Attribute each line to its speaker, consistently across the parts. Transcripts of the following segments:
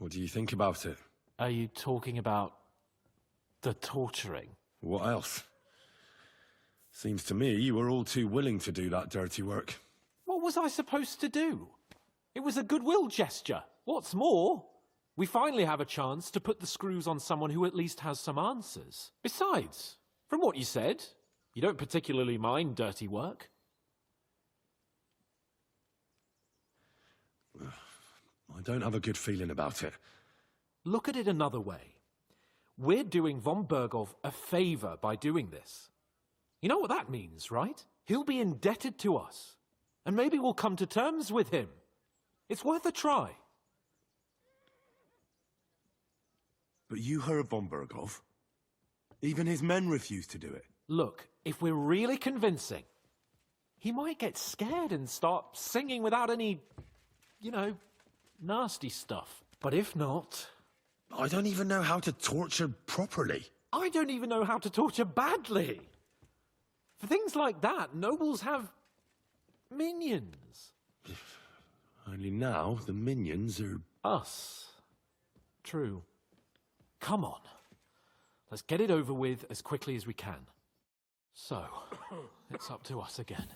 Speaker 1: What do you think about it?
Speaker 2: Are you talking about the torturing?
Speaker 1: What else? Seems to me you were all too willing to do that dirty work.
Speaker 2: What was I supposed to do? It was a goodwill gesture. What's more, we finally have a chance to put the screws on someone who at least has some answers. Besides, from what you said, you don't particularly mind dirty work.
Speaker 1: I don't have a good feeling about it.
Speaker 2: Look at it another way. We're doing von Berghoff a favor by doing this. You know what that means, right? He'll be indebted to us. And maybe we'll come to terms with him. It's worth a try.
Speaker 1: But you heard von Berghoff. Even his men refused to do it.
Speaker 2: Look, if we're really convincing, he might get scared and start singing without any, nasty stuff. But if not...
Speaker 1: I don't even know how to torture properly.
Speaker 2: I don't even know how to torture badly. For things like that, nobles have minions.
Speaker 1: Only now the minions are...
Speaker 2: Us. True. Come on. Let's get it over with as quickly as we can. So, it's up to us again.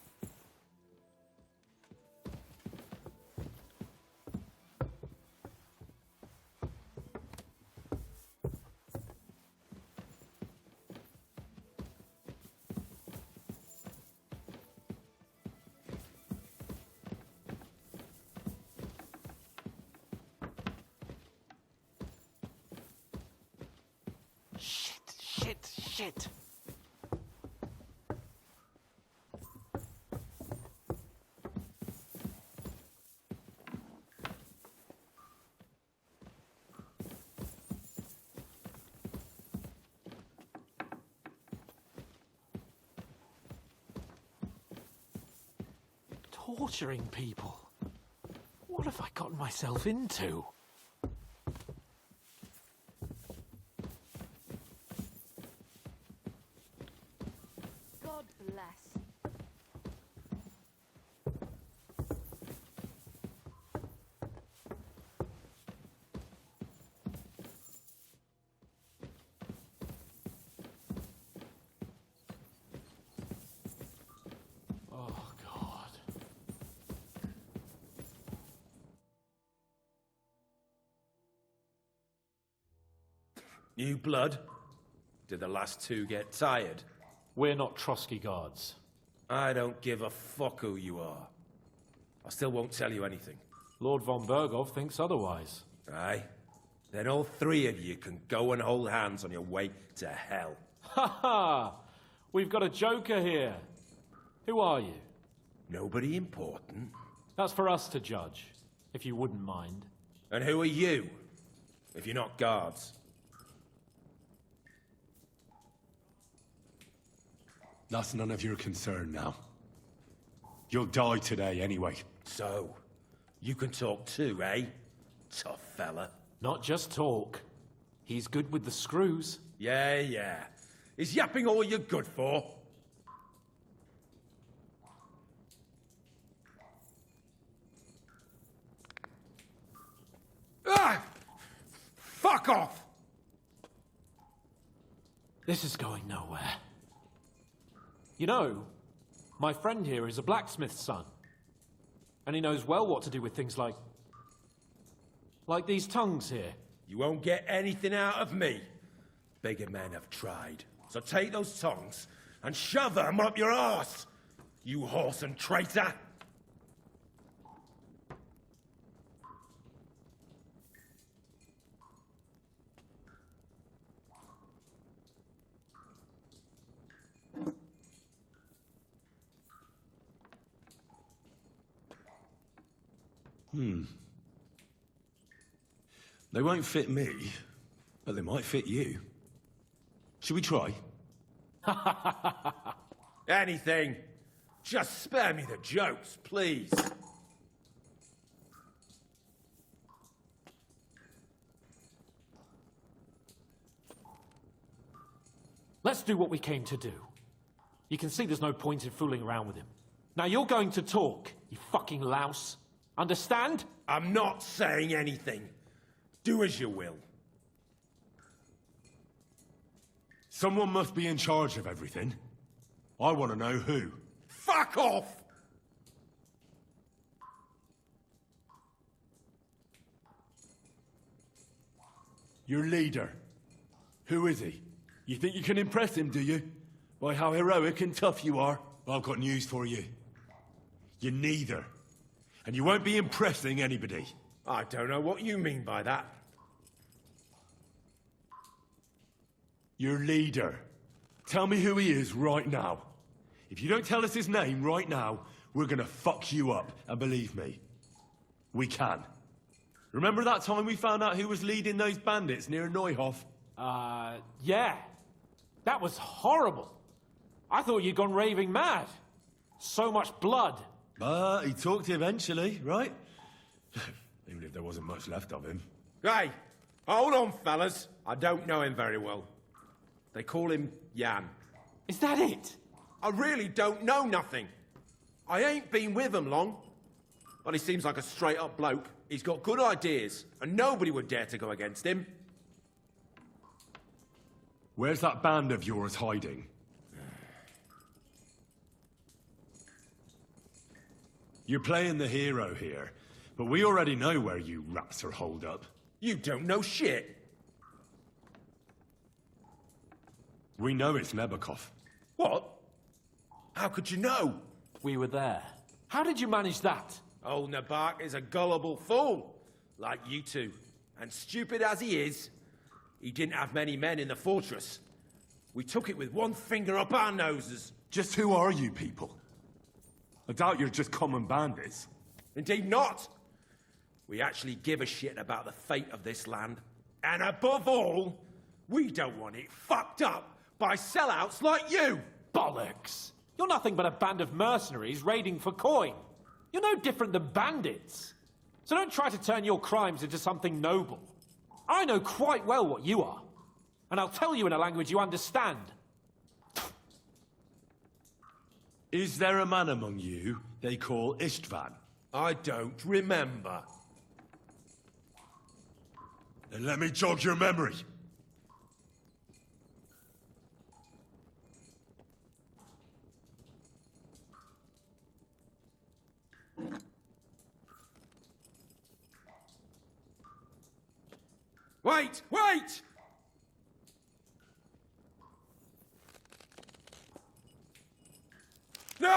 Speaker 2: Shit. Torturing people. What have I gotten myself into?
Speaker 3: New blood? Did the last two get tired?
Speaker 2: We're not Trosky guards.
Speaker 3: I don't give a fuck who you are. I still won't tell you anything.
Speaker 2: Lord von Berghoff thinks otherwise.
Speaker 3: Aye? Then all three of you can go and hold hands on your way to hell.
Speaker 2: Ha ha! We've got a joker here. Who are you?
Speaker 3: Nobody important.
Speaker 2: That's for us to judge, if you wouldn't mind.
Speaker 3: And who are you, if you're not guards?
Speaker 1: That's none of your concern now. You'll die today anyway.
Speaker 3: So, you can talk too, eh? Tough fella.
Speaker 2: Not just talk. He's good with the screws.
Speaker 3: Yeah. Is yapping all you're good for? Ah! Fuck off!
Speaker 2: This is going nowhere. You know, my friend here is a blacksmith's son. And he knows well what to do with things like these tongues here.
Speaker 3: You won't get anything out of me. Bigger men have tried. So take those tongues and shove them up your arse, you horse and traitor!
Speaker 1: They won't fit me, but they might fit you. Should we try?
Speaker 3: Anything. Just spare me the jokes, please.
Speaker 2: Let's do what we came to do. You can see there's no point in fooling around with him. Now you're going to talk, you fucking louse. Understand?
Speaker 3: I'm not saying anything. Do as you will.
Speaker 1: Someone must be in charge of everything. I want to know who.
Speaker 3: Fuck off!
Speaker 1: Your leader. Who is he? You think you can impress him, do you? By how heroic and tough you are? I've got news for you. You're neither. And you won't be impressing anybody.
Speaker 3: I don't know what you mean by that.
Speaker 1: Your leader. Tell me who he is right now. If you don't tell us his name right now, we're gonna fuck you up. And believe me, we can. Remember that time we found out who was leading those bandits near Neuhof?
Speaker 2: Yeah. That was horrible. I thought you'd gone raving mad. So much blood.
Speaker 1: But he talked eventually, right? Even if there wasn't much left of him.
Speaker 3: Hey, hold on, fellas. I don't know him very well. They call him Jan.
Speaker 2: Is that it?
Speaker 3: I really don't know nothing. I ain't been with him long. But he seems like a straight-up bloke. He's got good ideas, and nobody would dare to go against him.
Speaker 1: Where's that band of yours hiding? You're playing the hero here, but we already know where you rats are holed up.
Speaker 3: You don't know shit.
Speaker 1: We know it's Nebakov.
Speaker 3: What? How could you know?
Speaker 2: We were there. How did you manage that?
Speaker 3: Old Nabak is a gullible fool, like you two. And stupid as he is, he didn't have many men in the fortress. We took it with one finger up our noses.
Speaker 1: Just who are you people? I doubt you're just common bandits.
Speaker 3: Indeed not. We actually give a shit about the fate of this land. And above all, we don't want it fucked up by sellouts like you.
Speaker 2: Bollocks! You're nothing but a band of mercenaries raiding for coin. You're no different than bandits. So don't try to turn your crimes into something noble. I know quite well what you are. And I'll tell you in a language you understand.
Speaker 1: Is there a man among you they call Istvan?
Speaker 3: I don't remember.
Speaker 1: Then let me jog your memory.
Speaker 3: Wait! Wait! No!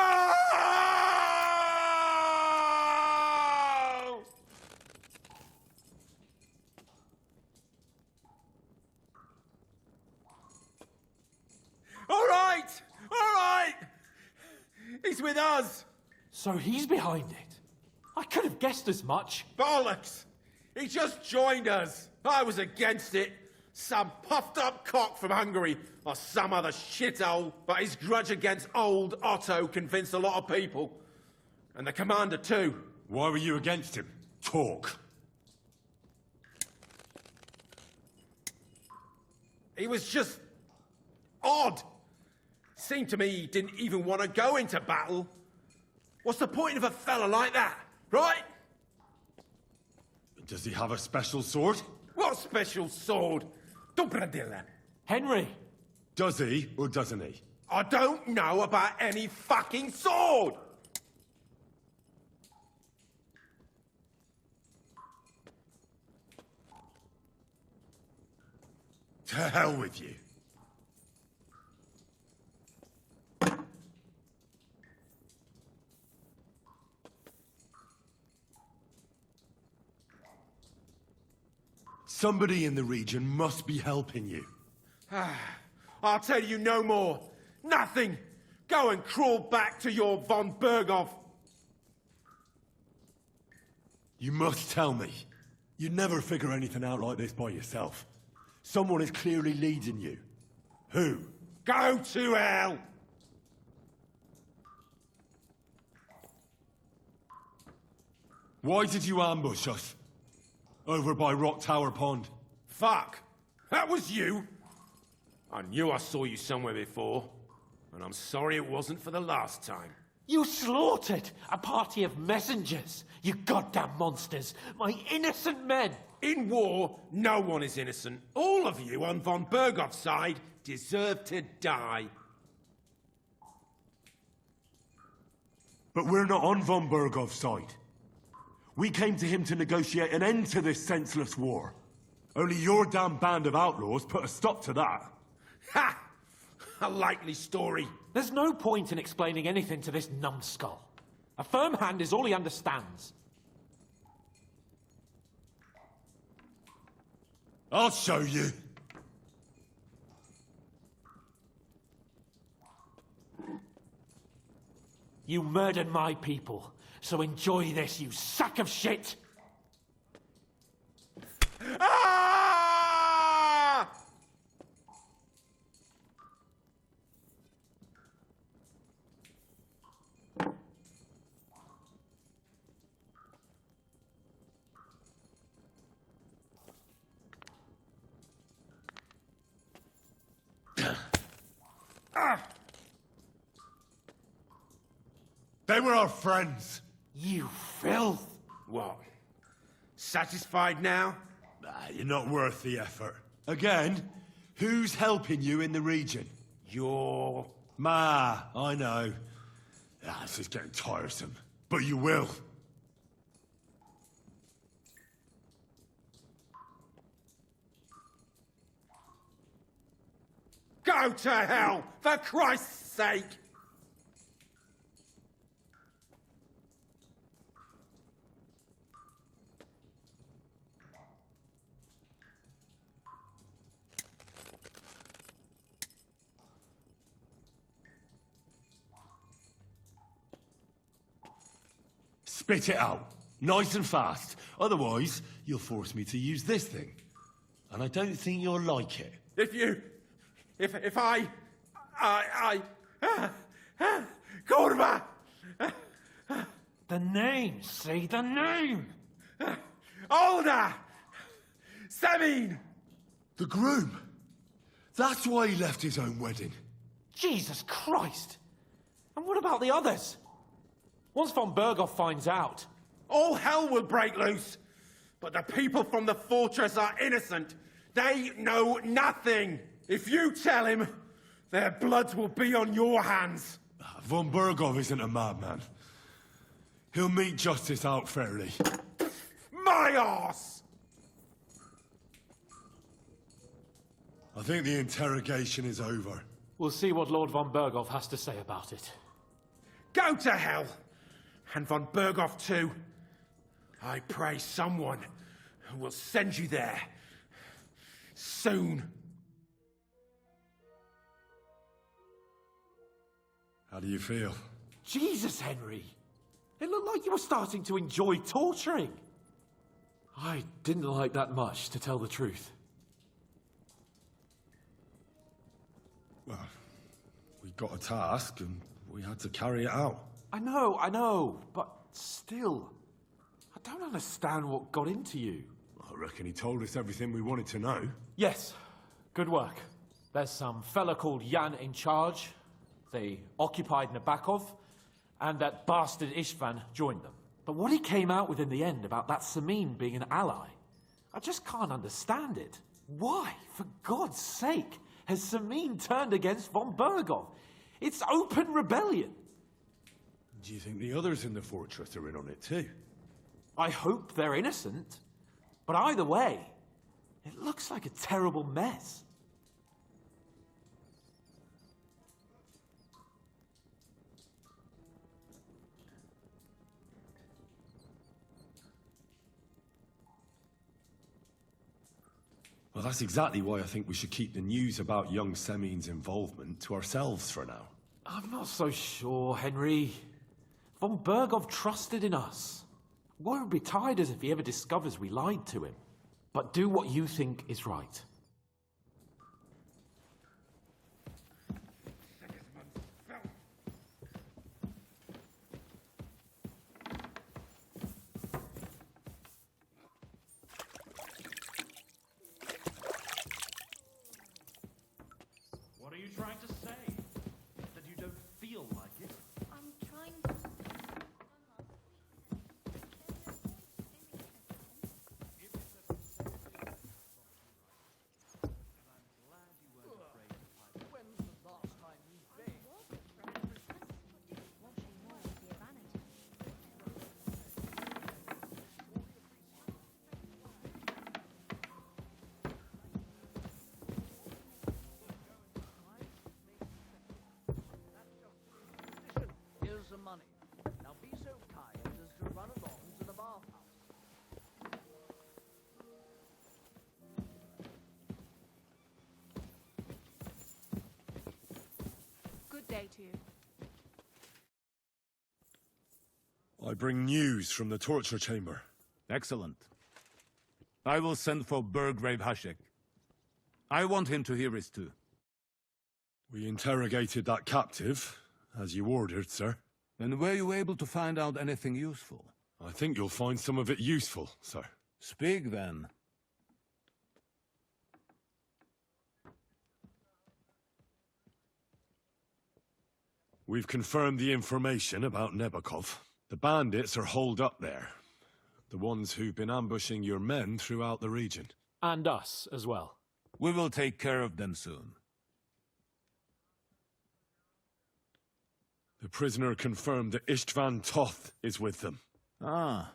Speaker 3: All right! All right! He's with us!
Speaker 2: So he's behind it. I could have guessed as much.
Speaker 3: Bollocks! He just joined us. I was against it. Some puffed-up cock from Hungary, or some other shithole. But his grudge against old Otto convinced a lot of people. And the commander, too.
Speaker 1: Why were you against him? Talk.
Speaker 3: He was just odd. Seemed to me he didn't even want to go into battle. What's the point of a fella like that, right?
Speaker 1: Does he have a special sword?
Speaker 3: What special sword? Dobradilla.
Speaker 2: Henry!
Speaker 1: Does he, or doesn't he?
Speaker 3: I don't know about any fucking sword!
Speaker 1: To hell with you. Somebody in the region must be helping you.
Speaker 3: I'll tell you no more. Nothing. Go and crawl back to your von Berghoff.
Speaker 1: You must tell me. You'd never figure anything out like this by yourself. Someone is clearly leading you. Who?
Speaker 3: Go to hell!
Speaker 1: Why did you ambush us? Over by Rock Tower Pond.
Speaker 3: Fuck! That was you? I knew I saw you somewhere before. And I'm sorry it wasn't for the last time.
Speaker 2: You slaughtered a party of messengers You goddamn monsters! My innocent men!
Speaker 3: In war, no one is innocent. All of you on von Bergov's side deserve to die.
Speaker 1: But we're not on von Bergov's side. We came to him to negotiate an end to this senseless war. Only your damn band of outlaws put a stop to that.
Speaker 3: Ha! A likely story.
Speaker 2: There's no point in explaining anything to this numbskull. A firm hand is all he understands.
Speaker 1: I'll show you.
Speaker 2: You murdered my people, so enjoy this, you sack of shit!
Speaker 3: Ah!
Speaker 1: They were our friends.
Speaker 2: You filth!
Speaker 3: What? Satisfied now?
Speaker 1: You're not worth the effort. Again, who's helping you in the region?
Speaker 3: You're...
Speaker 1: I know. This is getting tiresome. But you will.
Speaker 3: Go to hell, for Christ's sake!
Speaker 1: Spit it out. Nice and fast. Otherwise, you'll force me to use this thing. And I don't think you'll like it.
Speaker 3: If I... Kurwa!
Speaker 2: The name, see? The name!
Speaker 3: Older! Samin!
Speaker 1: The groom. That's why he left his own wedding.
Speaker 2: Jesus Christ! And what about the others? Once von Berghoff finds out...
Speaker 3: All hell will break loose. But the people from the fortress are innocent. They know nothing. If you tell him, their blood will be on your hands.
Speaker 1: Von Berghoff isn't a madman. He'll meet justice out fairly.
Speaker 3: My arse!
Speaker 1: I think the interrogation is over.
Speaker 2: We'll see what Lord von Berghoff has to say about it.
Speaker 3: Go to hell! And von Berghoff too. I pray someone will send you there. Soon.
Speaker 1: How do you feel?
Speaker 2: Jesus, Henry! It looked like you were starting to enjoy torturing. I didn't like that much, to tell the truth.
Speaker 1: Well, we got a task and we had to carry it out.
Speaker 2: I know, but still, I don't understand what got into you.
Speaker 1: I reckon he told us everything we wanted to know.
Speaker 2: Yes, good work. There's some fella called Jan in charge. They occupied Nabokov, and that bastard Istvan joined them. But what he came out with in the end about that Samin being an ally, I just can't understand it. Why, for God's sake, has Samin turned against von Berghoff? It's open rebellion.
Speaker 1: Do you think the others in the fortress are in on it too?
Speaker 2: I hope they're innocent. But either way, it looks like a terrible mess.
Speaker 1: Well, that's exactly why I think we should keep the news about young Semin's involvement to ourselves for now.
Speaker 2: I'm not so sure, Henry. Von Berghoff trusted in us. Woe betide us if he ever discovers we lied to him. But do what you think is right.
Speaker 4: What are you trying to say? That you don't feel like it?
Speaker 5: I'm trying to... day to you.
Speaker 1: I bring news from the torture chamber.
Speaker 6: Excellent. I will send for Burgrave Hashek. I want him to hear it too.
Speaker 1: We interrogated that captive, as you ordered, sir.
Speaker 6: And were you able to find out anything useful?
Speaker 1: I think you'll find some of it useful, sir.
Speaker 6: Speak then.
Speaker 1: We've confirmed the information about Nebakov. The bandits are holed up there. The ones who've been ambushing your men throughout the region.
Speaker 2: And us as well.
Speaker 6: We will take care of them soon.
Speaker 1: The prisoner confirmed that Istvan Toth is with them.
Speaker 6: Ah.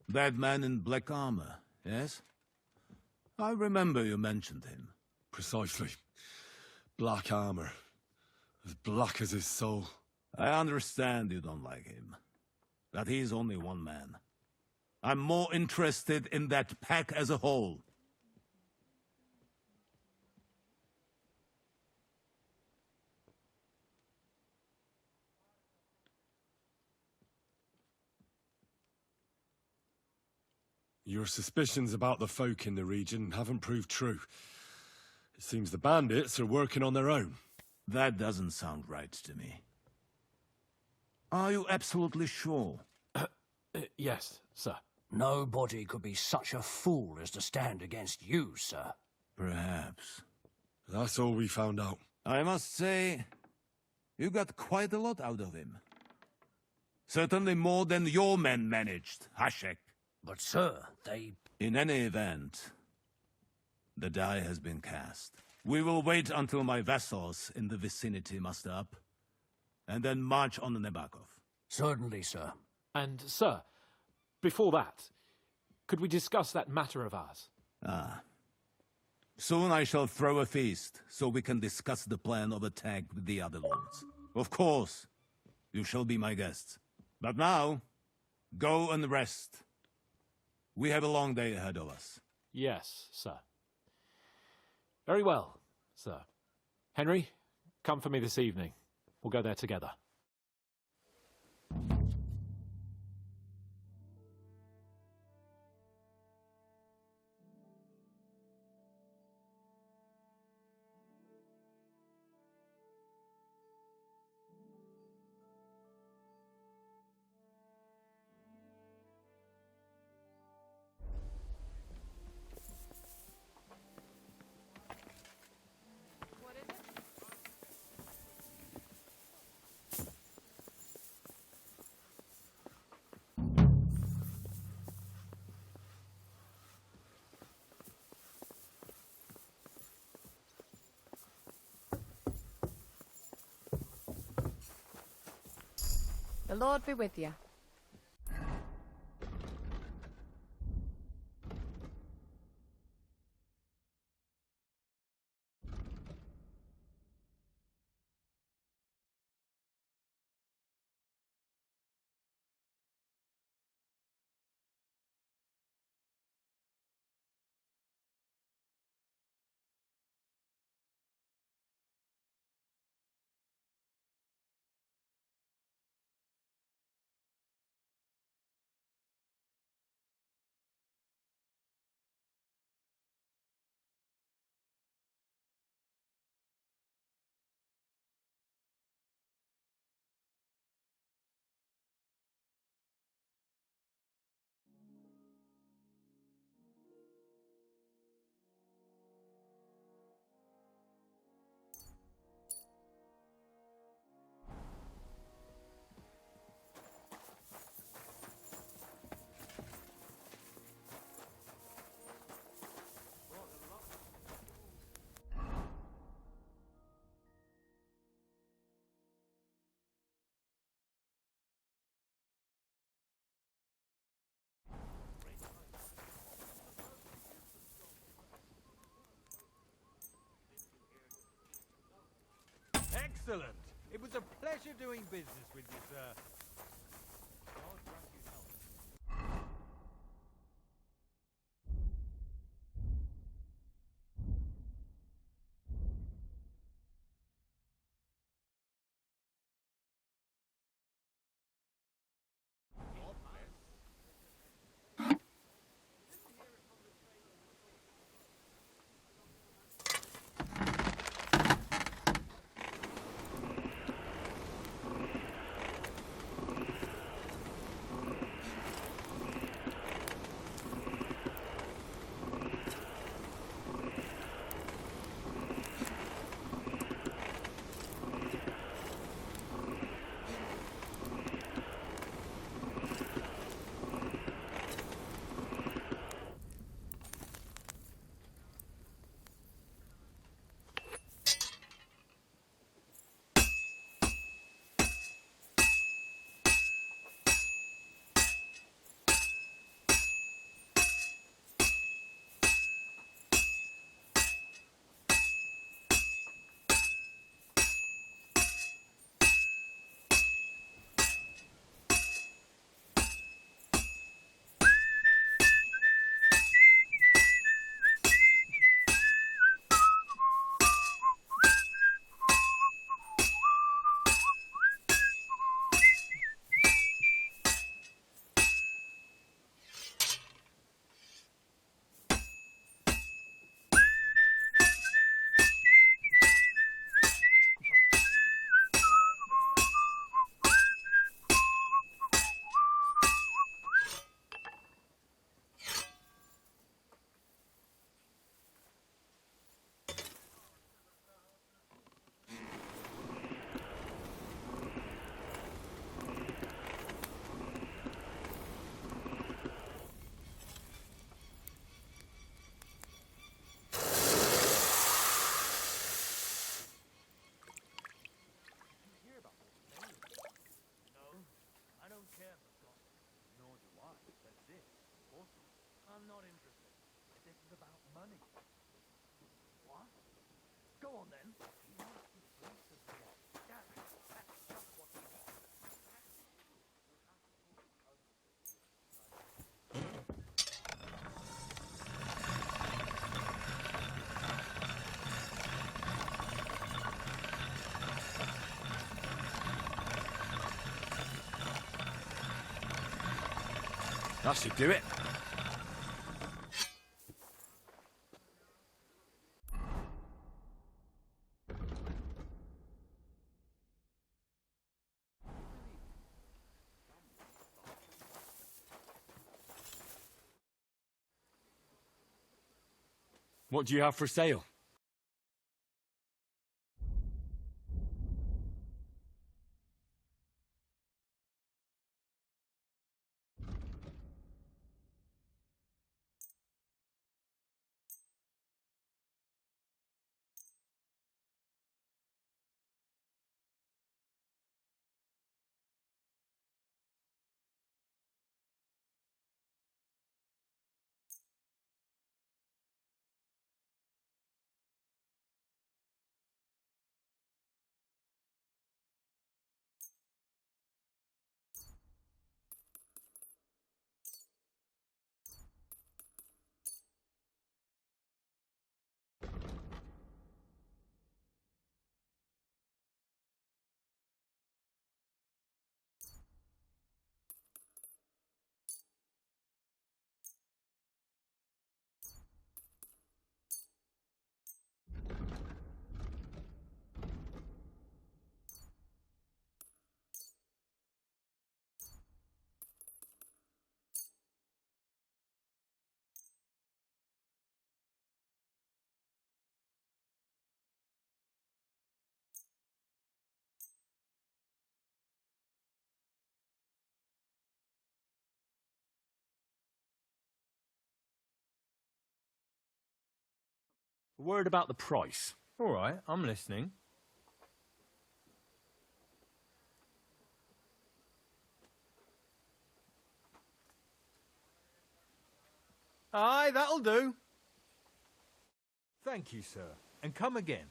Speaker 6: That man in black armor, yes? I remember you mentioned him.
Speaker 1: Precisely. Black armor. As black as his soul.
Speaker 6: I understand you don't like him. But he's only one man. I'm more interested in that pack as a whole.
Speaker 1: Your suspicions about the folk in the region haven't proved true. It seems the bandits are working on their own.
Speaker 6: That doesn't sound right to me. Are you absolutely sure?
Speaker 2: Yes, sir.
Speaker 7: Nobody could be such a fool as to stand against you, sir.
Speaker 6: Perhaps.
Speaker 1: That's all we found out.
Speaker 6: I must say, you got quite a lot out of him. Certainly more than your men managed, Hashek.
Speaker 7: But, sir, they...
Speaker 6: In any event, the die has been cast. We will wait until my vassals in the vicinity muster up, and then march on Nebakov.
Speaker 7: Certainly, sir.
Speaker 2: And, sir, before that, could we discuss that matter of ours?
Speaker 6: Ah. Soon I shall throw a feast, so we can discuss the plan of attack with the other lords. Of course, you shall be my guests. But now, go and rest. We have a long day ahead of us.
Speaker 2: Yes, sir. Very well, sir. Henry, come for me this evening. We'll go there together.
Speaker 5: What is it? The Lord be with you.
Speaker 8: Excellent! It was a pleasure doing business with you, sir. I'm not interested. This is about money. What? Go on then. He wants to fleece us all. Damn it. That's just what he needs.
Speaker 1: That should do it. What do you have for sale? A word about the price.
Speaker 8: All right, I'm listening. Aye, that'll do. Thank you, sir. And come again.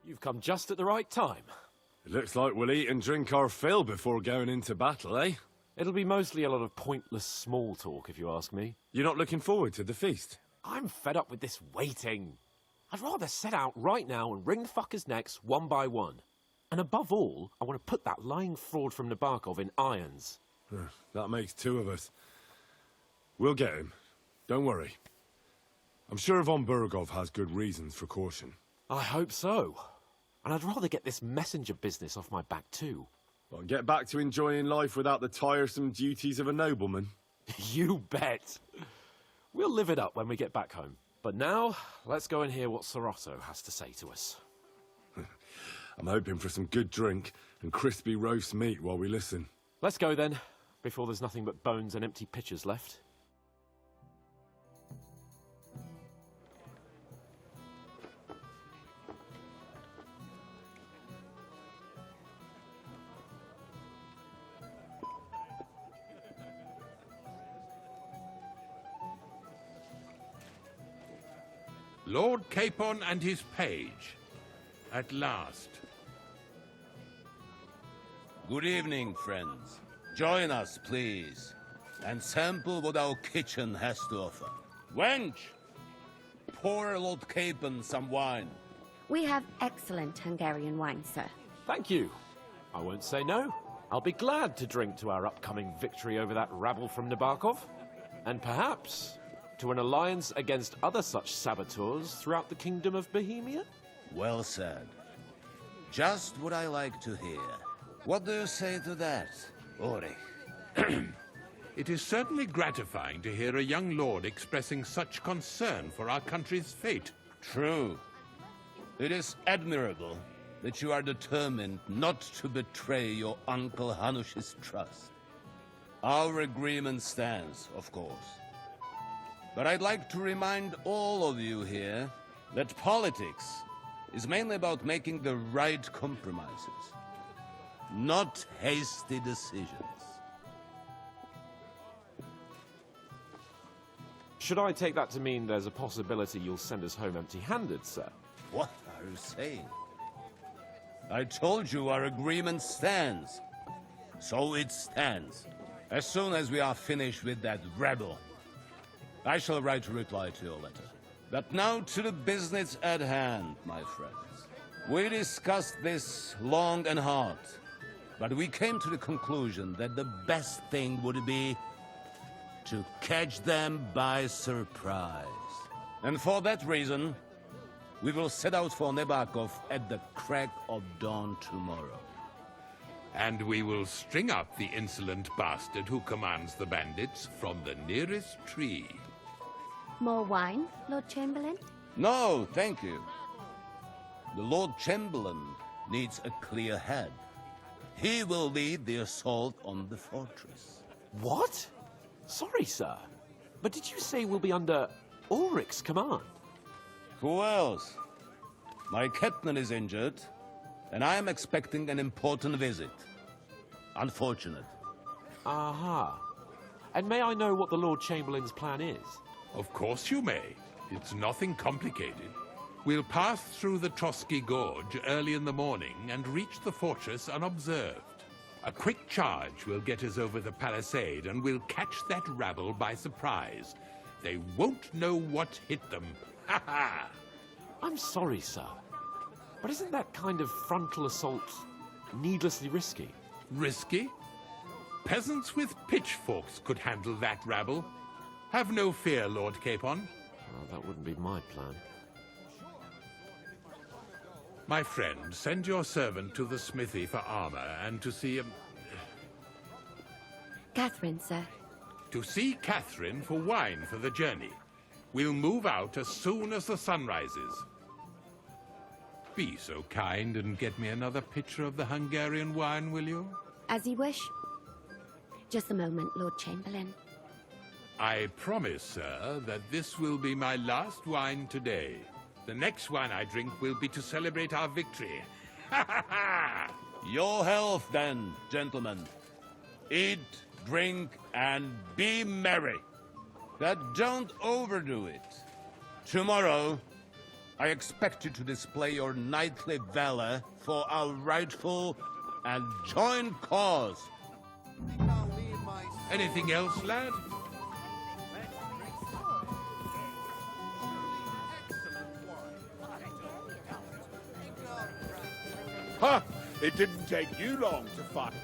Speaker 2: You've come just at the right time.
Speaker 1: It looks like we'll eat and drink our fill before going into battle, eh?
Speaker 2: It'll be mostly a lot of pointless small talk, if you ask me.
Speaker 1: You're not looking forward to the feast?
Speaker 2: I'm fed up with this waiting. I'd rather set out right now and wring the fuckers' necks one by one. And above all, I want to put that lying fraud from Nabokov in irons.
Speaker 1: That makes two of us. We'll get him. Don't worry. I'm sure Von Burgov has good reasons for caution.
Speaker 2: I hope so. And I'd rather get this messenger business off my back too.
Speaker 1: Well, get back to enjoying life without the tiresome duties of a nobleman.
Speaker 2: You bet. We'll live it up when we get back home. But now, let's go and hear what Sir Otto has to say to us.
Speaker 1: I'm hoping for some good drink and crispy roast meat while we listen.
Speaker 2: Let's go then, before there's nothing but bones and empty pitchers left.
Speaker 9: Lord Capon and his page. At last.
Speaker 6: Good evening, friends. Join us, please, and sample what our kitchen has to offer. Wench, pour Lord Capon some wine.
Speaker 10: We have excellent Hungarian wine, sir.
Speaker 2: Thank you. I won't say no. I'll be glad to drink to our upcoming victory over that rabble from Nabokov. And perhaps to an alliance against other such saboteurs throughout the kingdom of Bohemia?
Speaker 6: Well said. Just what I like to hear. What do you say to that, Ulrich?
Speaker 9: It is certainly gratifying to hear a young lord expressing such concern for our country's fate.
Speaker 6: True. It is admirable that you are determined not to betray your Uncle Hanush's trust. Our agreement stands, of course. But I'd like to remind all of you here that politics is mainly about making the right compromises, not hasty decisions.
Speaker 2: Should I take that to mean there's a possibility you'll send us home empty-handed, sir?
Speaker 6: What are you saying? I told you our agreement stands. So it stands. As soon as we are finished with that rebel, I shall write a reply to your letter. But now to the business at hand, my friends. We discussed this long and hard, but we came to the conclusion that the best thing would be to catch them by surprise. And for that reason, we will set out for Nabokov at the crack of dawn tomorrow.
Speaker 9: And we will string up the insolent bastard who commands the bandits from the nearest tree.
Speaker 10: More wine, Lord Chamberlain?
Speaker 6: No, thank you. The Lord Chamberlain needs a clear head. He will lead the assault on the fortress.
Speaker 2: What? Sorry, sir. But did you say we'll be under Ulrich's command?
Speaker 6: Who else? My captain is injured, and I am expecting an important visit. Unfortunate.
Speaker 2: Aha. And may I know what the Lord Chamberlain's plan is?
Speaker 9: Of course you may. It's nothing complicated. We'll pass through the Trosky Gorge early in the morning and reach the fortress unobserved. A quick charge will get us over the palisade and we'll catch that rabble by surprise. They won't know what hit them. Ha ha!
Speaker 2: I'm sorry, sir. But isn't that kind of frontal assault needlessly risky?
Speaker 9: Risky? Peasants with pitchforks could handle that rabble. Have no fear, Lord Capon.
Speaker 2: Well, that wouldn't be my plan.
Speaker 9: My friend, send your servant to the smithy for armor and to see...
Speaker 10: Catherine, sir.
Speaker 9: To see Catherine for wine for the journey. We'll move out as soon as the sun rises. Be so kind and get me another pitcher of the Hungarian wine, will you?
Speaker 10: As you wish. Just a moment, Lord Chamberlain.
Speaker 9: I promise, sir, that this will be my last wine today. The next wine I drink will be to celebrate our victory. Ha ha ha!
Speaker 6: Your health, then, gentlemen. Eat, drink, and be merry. But don't overdo it. Tomorrow, I expect you to display your knightly valor for our rightful and joint cause.
Speaker 9: Anything else, lad?
Speaker 3: Ha! It didn't take you long to find.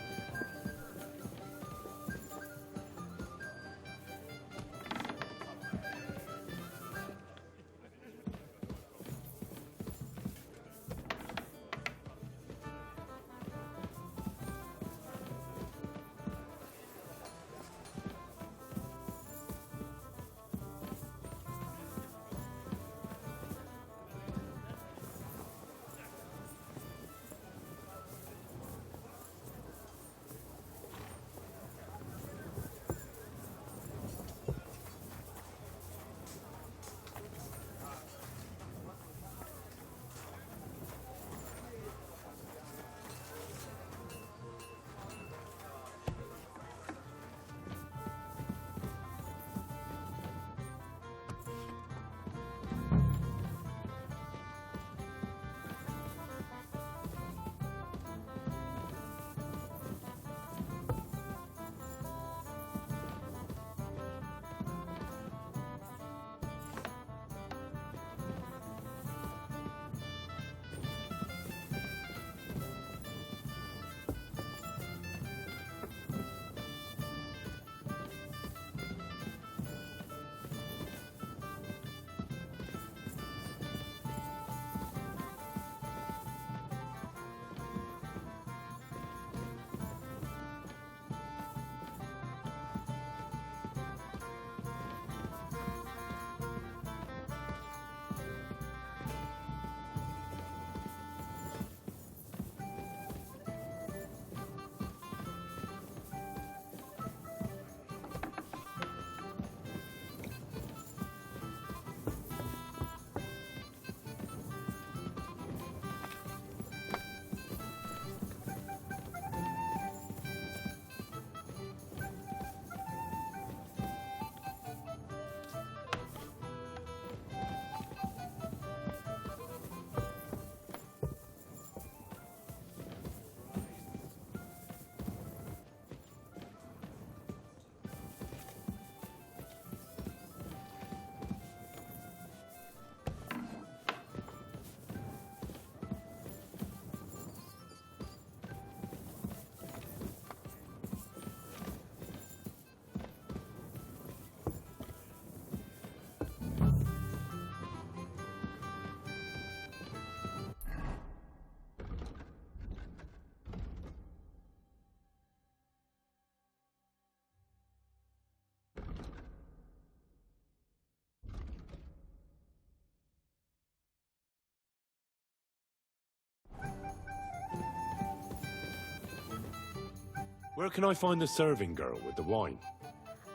Speaker 1: Where can I find the serving girl with the wine?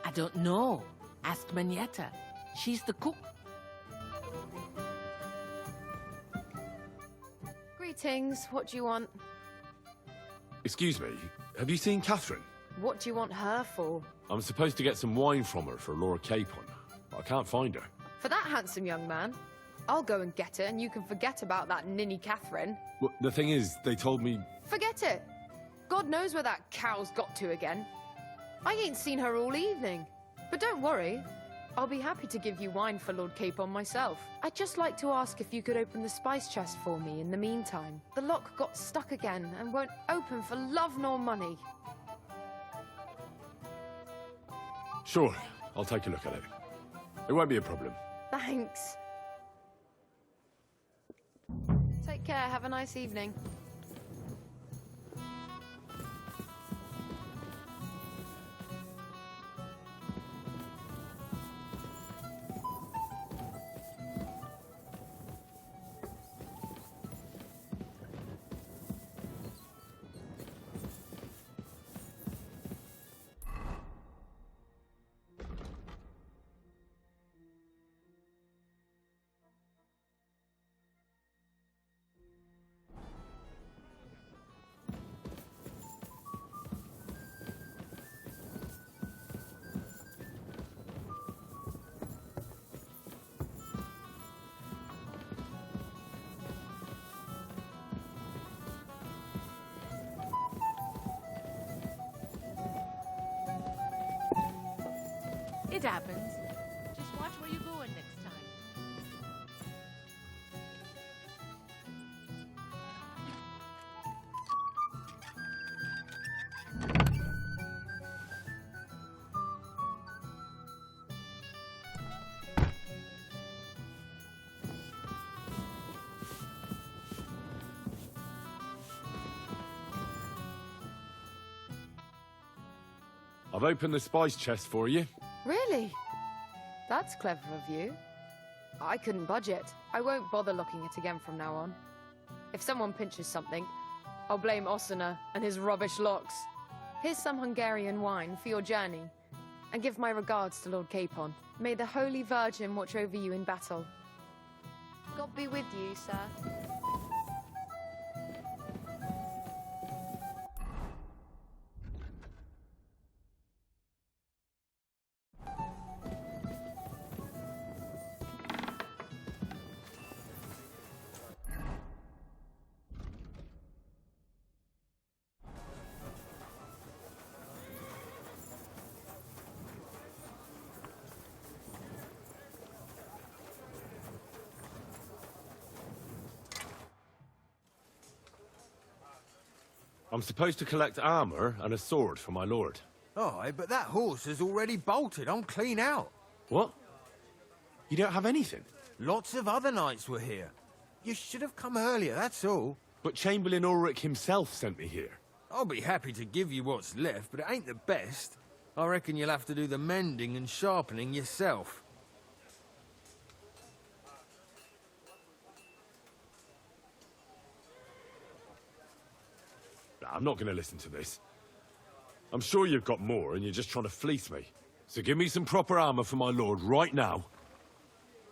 Speaker 11: I don't know. Ask Manietta. She's the cook.
Speaker 5: Greetings. What do you want?
Speaker 1: Excuse me, have you seen Catherine?
Speaker 5: What do you want her for?
Speaker 1: I'm supposed to get some wine from her for Lord Capon. I can't find her.
Speaker 5: For that handsome young man? I'll go and get her, and you can forget about that ninny Catherine.
Speaker 1: Well, the thing is, they told me...
Speaker 5: Forget it. God knows where that cow's got to again. I ain't seen her all evening. But don't worry. I'll be happy to give you wine for Lord Capon myself. I'd just like to ask if you could open the spice chest for me in the meantime. The lock got stuck again and won't open for love nor money.
Speaker 1: Sure, I'll take a look at it. It won't be a problem.
Speaker 5: Thanks. Take care. Have a nice evening.
Speaker 11: It happens. Just watch where you're going next time.
Speaker 1: I've opened the spice chest for you.
Speaker 5: Really? That's clever of you. I couldn't budget. I won't bother looking it again from now on. If someone pinches something, I'll blame Osina and his rubbish locks. Here's some Hungarian wine for your journey. And give my regards to Lord Capon. May the Holy Virgin watch over you in battle. God be with you, sir.
Speaker 1: I'm supposed to collect armor and a sword for my lord.
Speaker 12: Aye, but that horse has already bolted. I'm clean out.
Speaker 1: What? You don't have anything?
Speaker 12: Lots of other knights were here. You should have come earlier, that's all.
Speaker 1: But Chamberlain Ulrich himself sent me here.
Speaker 12: I'll be happy to give you what's left, but it ain't the best. I reckon you'll have to do the mending and sharpening yourself.
Speaker 1: I'm not going to listen to this. I'm sure you've got more and you're just trying to fleece me. So give me some proper armor for my lord right now,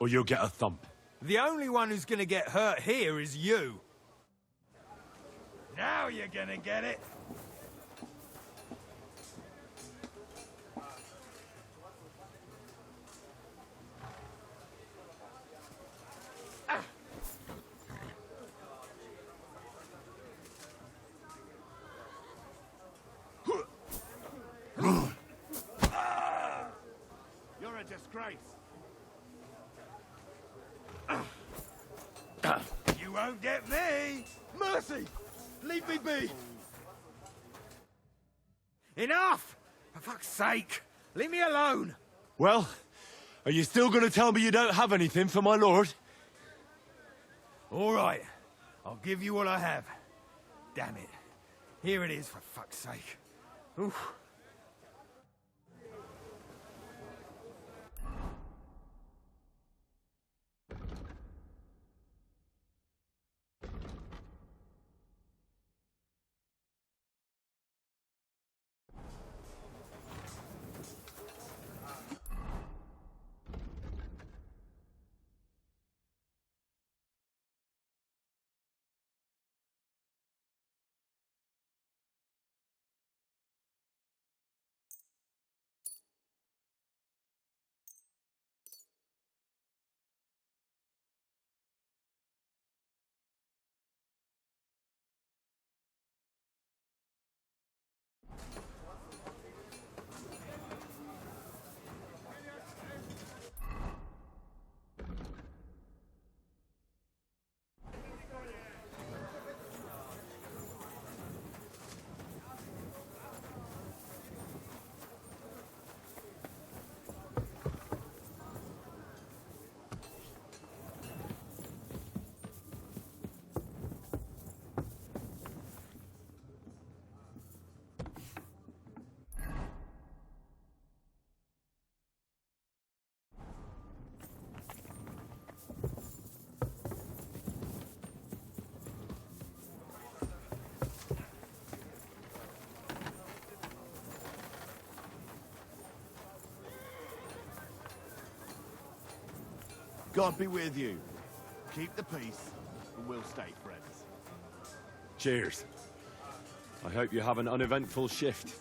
Speaker 1: or you'll get a thump.
Speaker 12: The only one who's gonna get hurt here is you. Now you're gonna get it.
Speaker 6: You're a disgrace.
Speaker 12: You won't get me! Mercy! Leave me be! Enough! For fuck's sake! Leave me alone!
Speaker 1: Well, are you still going to tell me you don't have anything for my lord?
Speaker 12: All right. I'll give you what I have. Damn it. Here it is, for fuck's sake. Oof.
Speaker 13: God be with you. Keep the peace, and we'll stay friends.
Speaker 1: Cheers. I hope you have an uneventful shift.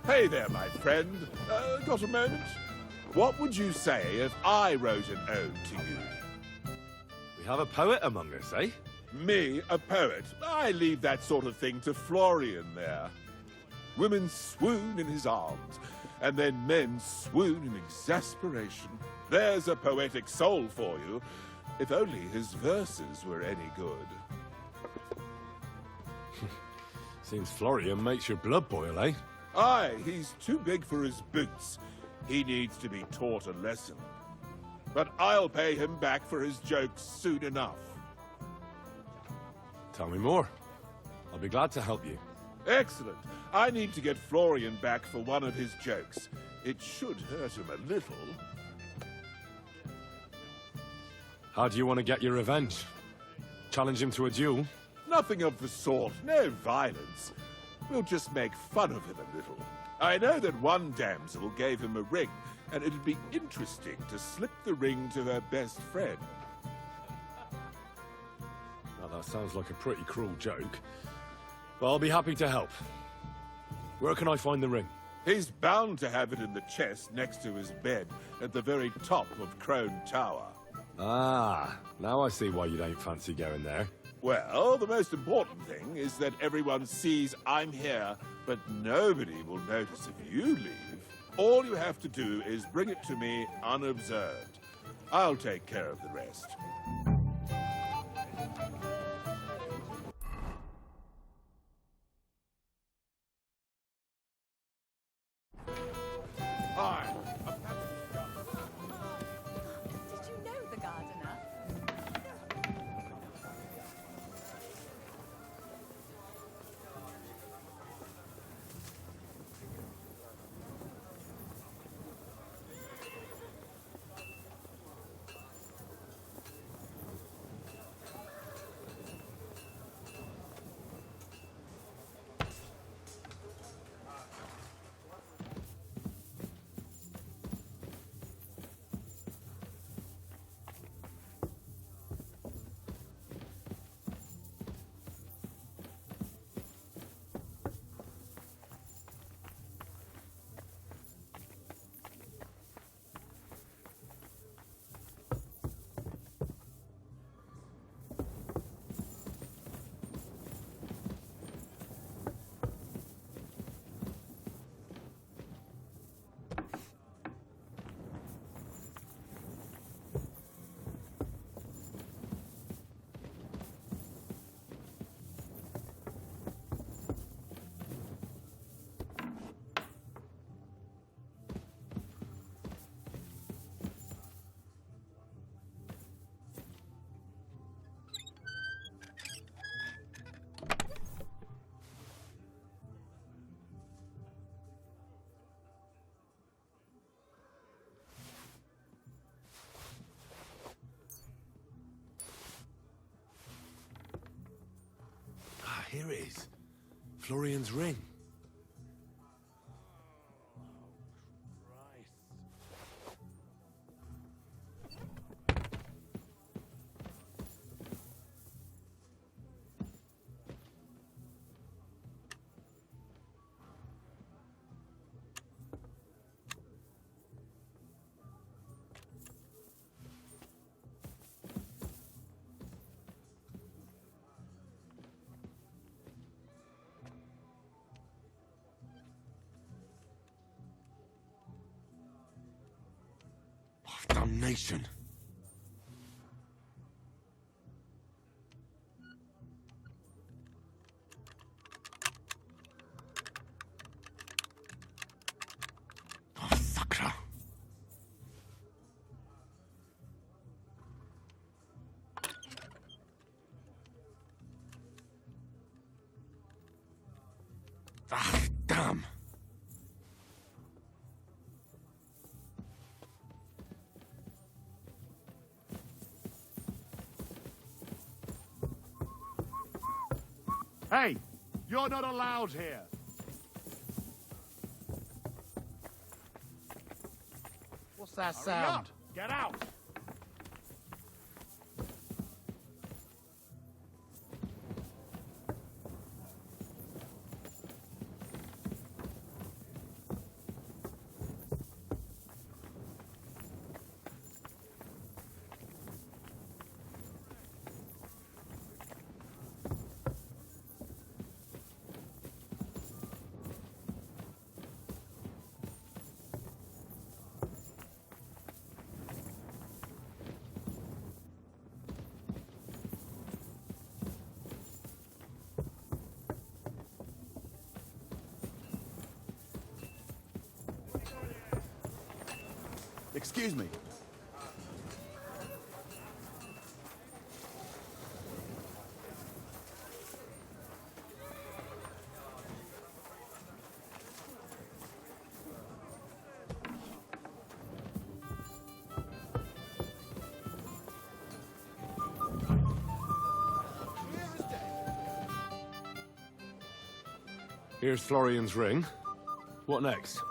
Speaker 14: Hey there, my friend. Got a moment? What would you say if I wrote an ode to you?
Speaker 1: We have a poet among us, eh?
Speaker 14: Me, a poet? I leave that sort of thing to Florian there. Women swoon in his arms, and then men swoon in exasperation. There's a poetic soul for you, if only his verses were any good.
Speaker 1: Seems Florian makes your blood boil, eh?
Speaker 14: Aye, he's too big for his boots. He needs to be taught a lesson. But I'll pay him back for his jokes soon enough.
Speaker 1: Tell me more. I'll be glad to help you.
Speaker 14: Excellent. I need to get Florian back for one of his jokes. It should hurt him a little.
Speaker 1: How do you want to get your revenge? Challenge him to a duel?
Speaker 14: Nothing of the sort. No violence. We'll just make fun of him a little. I know that one damsel gave him a ring, and it'd be interesting to slip the ring to her best friend.
Speaker 1: Now that sounds like a pretty cruel joke, but I'll be happy to help. Where can I find the ring?
Speaker 14: He's bound to have it in the chest next to his bed at the very top of Crone Tower.
Speaker 1: Ah, now I see why you don't fancy going there.
Speaker 14: Well, the most important thing is that everyone sees I'm here, but nobody will notice if you leave. All you have to do is bring it to me unobserved. I'll take care of the rest. Hi.
Speaker 11: Did you know the gardener?
Speaker 1: Here it is. Florian's ring. Damnation. Oh, Sakra. Ah, damn.
Speaker 13: Hey, you're not allowed here.
Speaker 8: What's that
Speaker 13: Hurry
Speaker 8: sound?
Speaker 13: up. Get out.
Speaker 15: Excuse me.
Speaker 1: Here's Florian's ring. What next?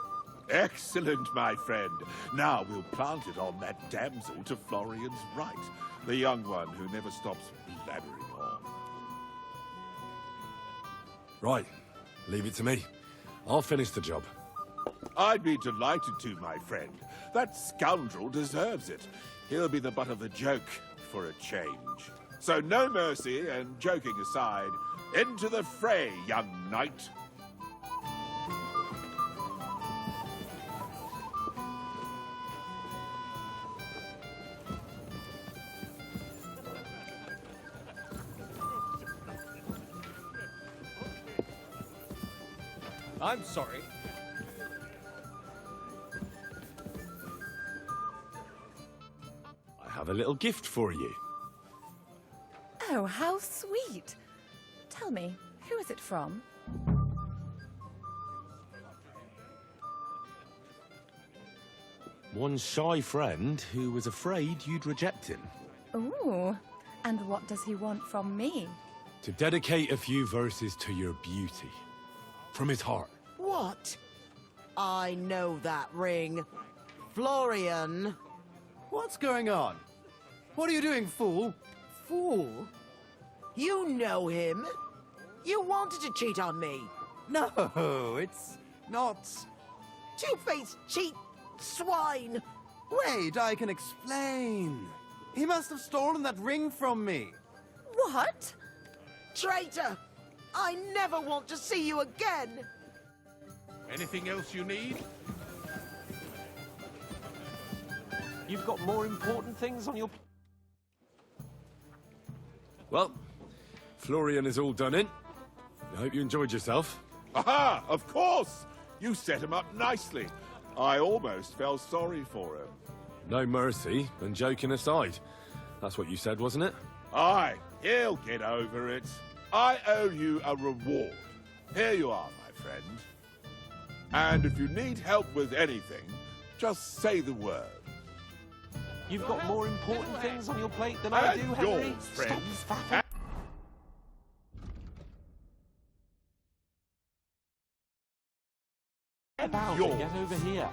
Speaker 14: Excellent, my friend. Now we'll plant it on that damsel to Florian's right, the young one who never stops blabbering on.
Speaker 1: Right. Leave it to me. I'll finish the job.
Speaker 14: I'd be delighted to, my friend. That scoundrel deserves it. He'll be the butt of the joke for a change. So no mercy, and joking aside, into the fray, young knight.
Speaker 12: I'm sorry.
Speaker 1: I have a little gift for you.
Speaker 16: Oh, how sweet. Tell me, who is it from?
Speaker 1: One shy friend who was afraid you'd reject him.
Speaker 16: Ooh, and what does he want from me?
Speaker 1: To dedicate a few verses to your beauty. From his heart.
Speaker 17: What? I know that ring. Florian.
Speaker 15: What's going on? What are you doing, fool?
Speaker 17: Fool? You know him. You wanted to cheat on me.
Speaker 15: No, it's not...
Speaker 17: Two-faced cheat swine.
Speaker 15: Wait, I can explain. He must have stolen that ring from me.
Speaker 17: What? Traitor! I never want to see you again!
Speaker 9: Anything else you need?
Speaker 2: You've got more important things on your...
Speaker 1: Well, Florian is all done in. I hope you enjoyed yourself.
Speaker 14: Aha! Of course! You set him up nicely. I almost felt sorry for him.
Speaker 1: No mercy, and joking aside. That's what you said, wasn't it?
Speaker 14: Aye, he'll get over it. I owe you a reward. Here you are, my friend. And if you need help with anything, just say the word.
Speaker 2: You've got more important things on your plate than I do, Henry.
Speaker 14: Yours,
Speaker 2: Stop
Speaker 14: friend.
Speaker 2: faffing. About it. Get over here.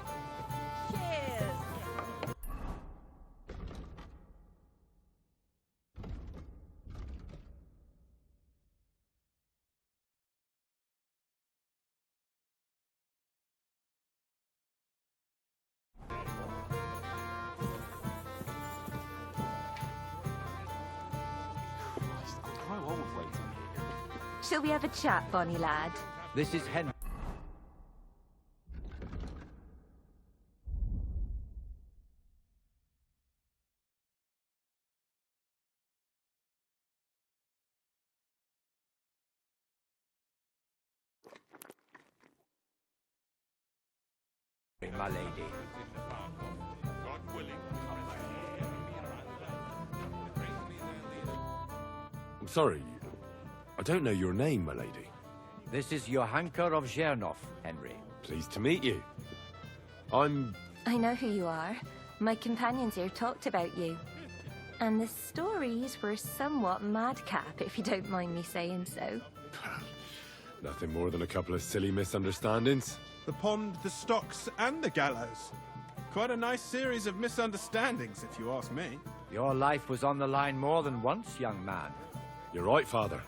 Speaker 2: Grow old waiting here.
Speaker 18: Shall we have a chat, Bonnie lad?
Speaker 7: This is Henry. My lady.
Speaker 1: I'm sorry. I don't know your name, my lady.
Speaker 7: This is Johanka of Zhernov, Henry.
Speaker 1: Pleased to meet you. I'm...
Speaker 18: I know who you are. My companions here talked about you. And the stories were somewhat madcap, if you don't mind me saying so.
Speaker 1: Nothing more than a couple of silly misunderstandings.
Speaker 19: The pond, the stocks, and the gallows. Quite a nice series of misunderstandings, if you ask me.
Speaker 20: Your life was on the line more than once, young man.
Speaker 1: You're right, Father.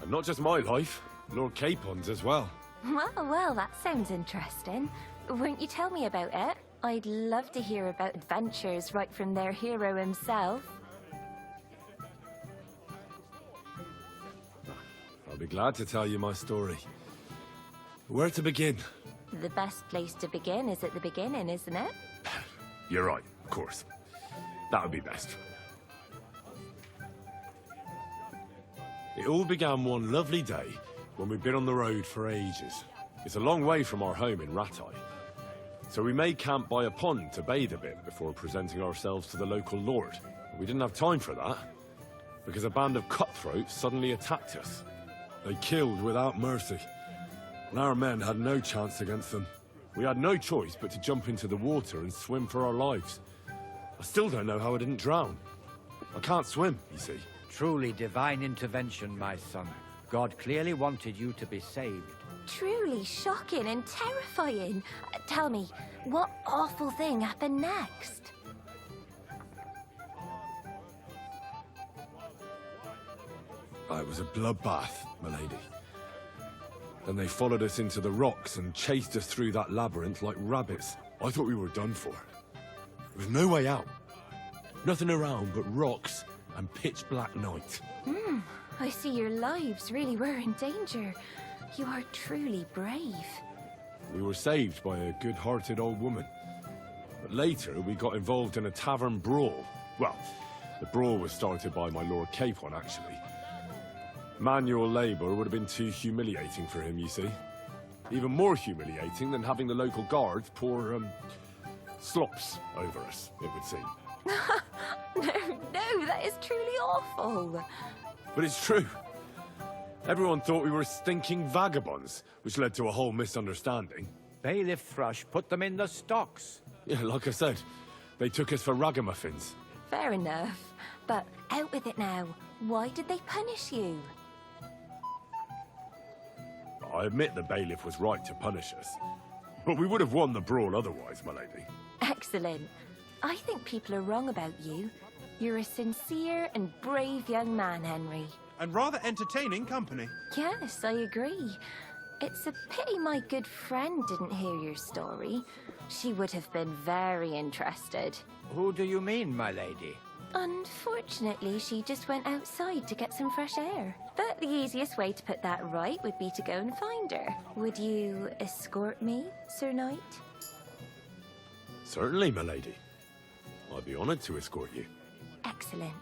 Speaker 1: And not just my life, Lord Capon's as well.
Speaker 18: Well, that sounds interesting. Won't you tell me about it? I'd love to hear about adventures right from their hero himself.
Speaker 1: I'll be glad to tell you my story. Where to begin?
Speaker 18: The best place to begin is at the beginning, isn't it?
Speaker 1: You're right, of course. That would be best. It all began one lovely day when we'd been on the road for ages. It's a long way from our home in Ratai. So we made camp by a pond to bathe a bit before presenting ourselves to the local lord. We didn't have time for that, because a band of cutthroats suddenly attacked us. They killed without mercy, and our men had no chance against them. We had no choice but to jump into the water and swim for our lives. I still don't know how I didn't drown. I can't swim, you see.
Speaker 20: Truly divine intervention, my son. God clearly wanted you to be saved.
Speaker 18: Truly shocking and terrifying. Tell me, what awful thing happened next?
Speaker 1: It was a bloodbath, milady. Then they followed us into the rocks and chased us through that labyrinth like rabbits. I thought we were done for. There was no way out. Nothing around but rocks and pitch-black night.
Speaker 18: I see your lives really were in danger. You are truly brave.
Speaker 1: We were saved by a good-hearted old woman. But later, we got involved in a tavern brawl. Well, the brawl was started by my Lord Capon, actually. Manual labor would have been too humiliating for him, you see. Even more humiliating than having the local guards pour, slops over us, it would seem.
Speaker 18: No, that is truly awful.
Speaker 1: But it's true. Everyone thought we were stinking vagabonds, which led to a whole misunderstanding.
Speaker 20: Bailiff Thrush put them in the stocks.
Speaker 1: Yeah, like I said, they took us for ragamuffins.
Speaker 18: Fair enough. But out with it now. Why did they punish you?
Speaker 1: I admit the bailiff was right to punish us. But we would have won the brawl otherwise, my lady.
Speaker 18: Excellent. I think people are wrong about you. You're a sincere and brave young man, Henry.
Speaker 19: And rather entertaining company.
Speaker 18: Yes, I agree. It's a pity my good friend didn't hear your story. She would have been very interested.
Speaker 20: Who do you mean, my lady?
Speaker 18: Unfortunately, she just went outside to get some fresh air. But the easiest way to put that right would be to go and find her. Would you escort me, Sir Knight?
Speaker 1: Certainly, my lady. I'd be honored to escort you.
Speaker 18: Excellent.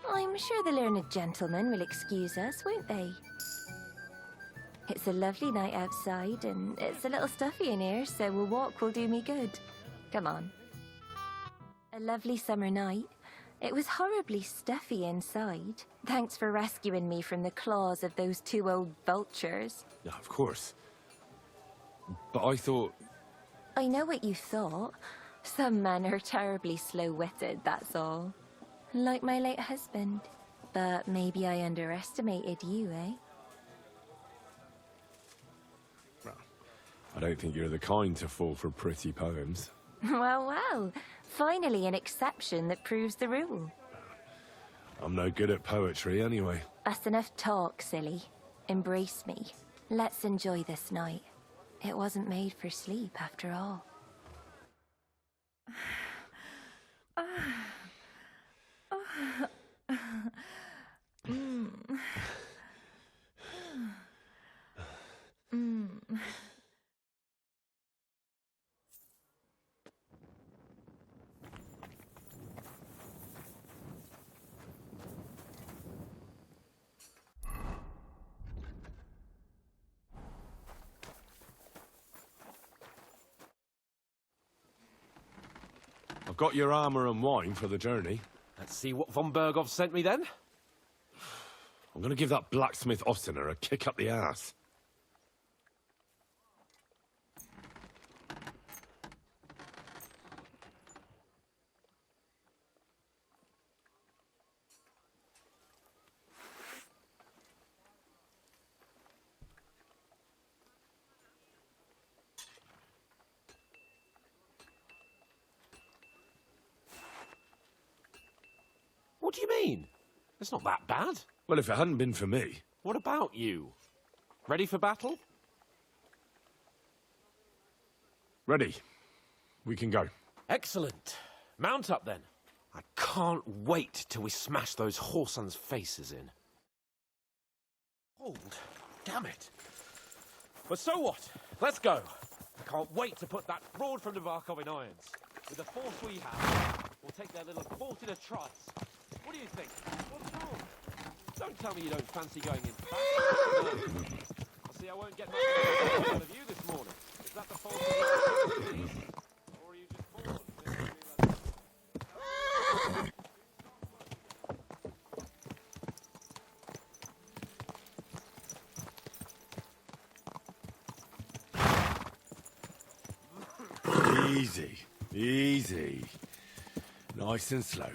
Speaker 18: I'm sure the learned gentlemen will excuse us, won't they? It's a lovely night outside, and it's a little stuffy in here, so a walk will do me good. Come on. A lovely summer night. It was horribly stuffy inside. Thanks for rescuing me from the claws of those two old vultures.
Speaker 1: Yeah, of course. But I thought...
Speaker 18: I know what you thought. Some men are terribly slow-witted, that's all. Like my late husband. But maybe I underestimated you, eh?
Speaker 1: Well, I don't think you're the kind to fall for pretty poems.
Speaker 18: Well. Finally an exception that proves the rule.
Speaker 1: I'm no good at poetry anyway.
Speaker 18: That's enough talk, silly. Embrace me. Let's enjoy this night. It wasn't made for sleep, after all.
Speaker 1: I've got your armor and wine for the journey.
Speaker 2: Let's see what von Berghoff sent me then.
Speaker 1: I'm gonna give that blacksmith Ostener a kick up the ass.
Speaker 2: What do you mean? It's not that bad.
Speaker 1: Well, if it hadn't been for me...
Speaker 2: What about you? Ready for battle?
Speaker 1: Ready. We can go.
Speaker 2: Excellent. Mount up, then. I can't wait till we smash those whoresons' faces in. Hold. Damn it. But so what? Let's go. I can't wait to put that fraud from Navarkov in irons. With the force we have, we'll take their little fort in a trice. What do you think? What's wrong? Don't tell me you don't fancy going in fast. I see I won't get much out of you this morning. Is that the fault of the police? Or are you just bored?
Speaker 1: Easy. Easy. Nice and slow.